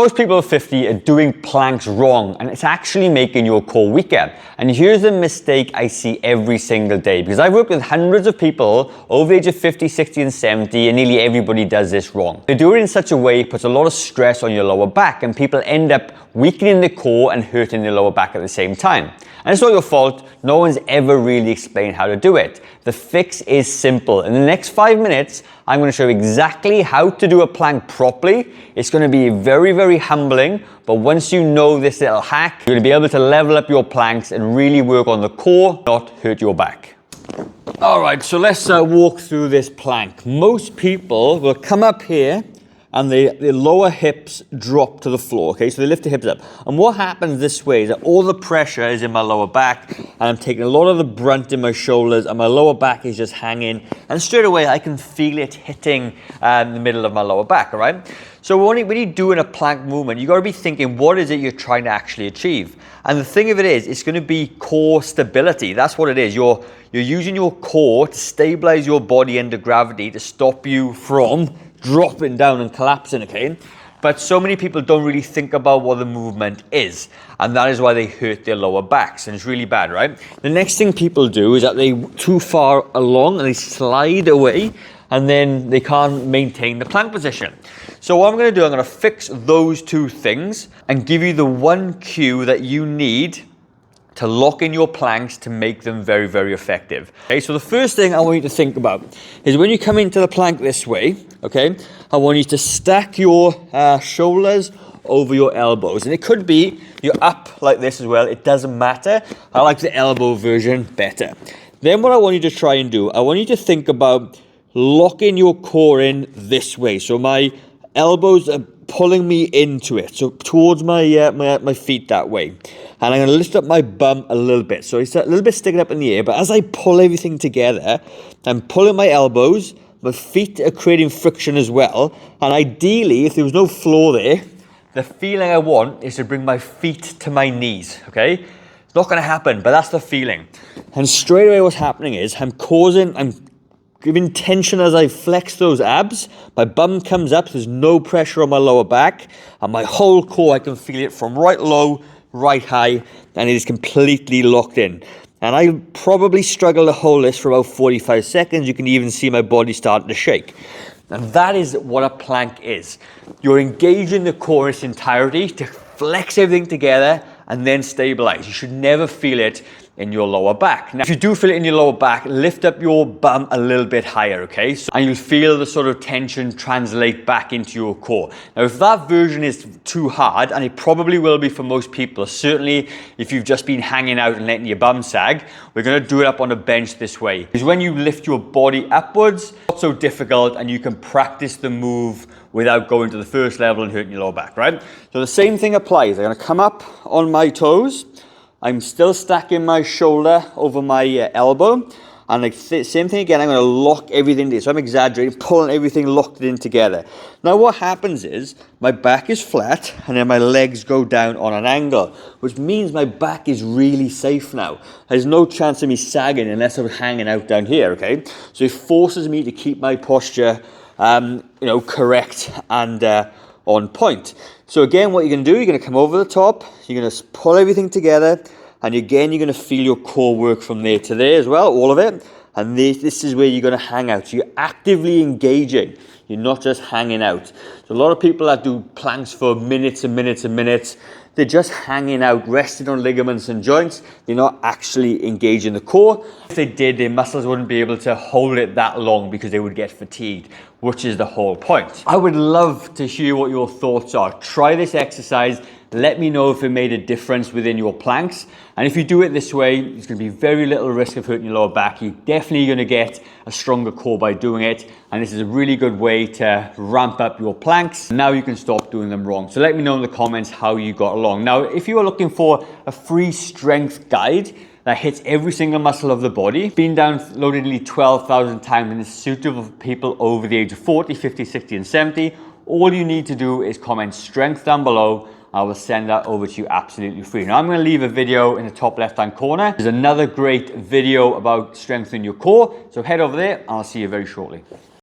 Most people at 50 are doing planks wrong, and it's actually making your core weaker. And here's the mistake I see every single day, because I've worked with hundreds of people over the age of 50, 60 and 70, and nearly everybody does this wrong. They do it in such a way it puts a lot of stress on your lower back, and people end up weakening the core and hurting their lower back at the same time. And it's not your fault. No one's ever really explained how to do it. The fix is simple. In the next 5 minutes, I'm going to show you exactly how to do a plank properly. It's going to be very, very humbling, but once you know this little hack, you're going to be able to level up your planks and really work on the core, not hurt your back. All right, so let's walk through this plank. Most people will come up here and their lower hips drop to the floor, okay? So they lift the hips up. And what happens this way is that all the pressure is in my lower back, and I'm taking a lot of the brunt in my shoulders, and my lower back is just hanging. And straight away, I can feel it hitting the middle of my lower back, all right? So when you're doing a plank movement, you gotta be thinking, what is it you're trying to actually achieve? And the thing of it is, it's gonna be core stability. That's what it is. You're using your core to stabilize your body under gravity to stop you from dropping down and collapsing, okay? But so many people don't really think about what the movement is, and that is why they hurt their lower backs, and it's really bad, right? The next thing people do is that they too far along and they slide away, and then they can't maintain the plank position. So what I'm gonna do, I'm gonna fix those two things and give you the one cue that you need to lock in your planks to make them very, very effective. Okay, so the first thing I want you to think about is when you come into the plank this way, okay, I want you to stack your shoulders over your elbows. And it could be you're up like this as well. It doesn't matter. I like the elbow version better. Then what I want you to try and do, I want you to think about locking your core in this way. So my elbows are pulling me into it, so towards my feet that way. And I'm going to lift up my bum a little bit. So it's a little bit sticking up in the air, but as I pull everything together, I'm pulling my elbows, my feet are creating friction as well. And ideally, if there was no floor there, the feeling I want is to bring my feet to my knees, okay? It's not going to happen, but that's the feeling. And straight away what's happening is I'm giving tension as I flex those abs. My bum comes up, so there's no pressure on my lower back, and my whole core, I can feel it from right low, right high, and it is completely locked in. And I probably struggle to hold this for about 45 seconds. You can even see my body starting to shake. And that is what a plank is. You're engaging the core in its entirety to flex everything together and then stabilize. You should never feel it in your lower back. Now, if you do feel it in your lower back, lift up your bum a little bit higher, okay? And you'll feel the sort of tension translate back into your core. Now, if that version is too hard, and it probably will be for most people, certainly if you've just been hanging out and letting your bum sag, we're gonna do it up on a bench this way. Because when you lift your body upwards, it's not so difficult, and you can practice the move without going to the first level and hurting your lower back, right? So the same thing applies. I'm gonna come up on my toes. I'm still stacking my shoulder over my elbow. And like same thing again, I'm gonna lock everything in. So I'm exaggerating, pulling everything locked in together. Now what happens is, my back is flat, and then my legs go down on an angle, which means my back is really safe now. There's no chance of me sagging unless I'm hanging out down here, okay? So it forces me to keep my posture correct and on point. So again, what you're going to do, you're going to come over the top, you're going to pull everything together, and again, you're going to feel your core work from there to there as well, all of it. And this is where you're going to hang out. So you're actively engaging. You're not just hanging out. So a lot of people that do planks for minutes and minutes and minutes, they're just hanging out, resting on ligaments and joints. They're not actually engaging the core. If they did, their muscles wouldn't be able to hold it that long because they would get fatigued, which is the whole point. I would love to hear what your thoughts are. Try this exercise. Let me know if it made a difference within your planks. And if you do it this way, there's going to be very little risk of hurting your lower back. You're definitely going to get a stronger core by doing it. And this is a really good way to ramp up your planks. Now you can stop doing them wrong. So let me know in the comments how you got along. Now, if you are looking for a free strength guide that hits every single muscle of the body, been downloaded nearly 12,000 times and is suitable for people over the age of 40, 50, 60, and 70, all you need to do is comment strength down below. I will send that over to you absolutely free. Now I'm going to leave a video in the top left hand corner. There's another great video about strengthening your core. So head over there and I'll see you very shortly.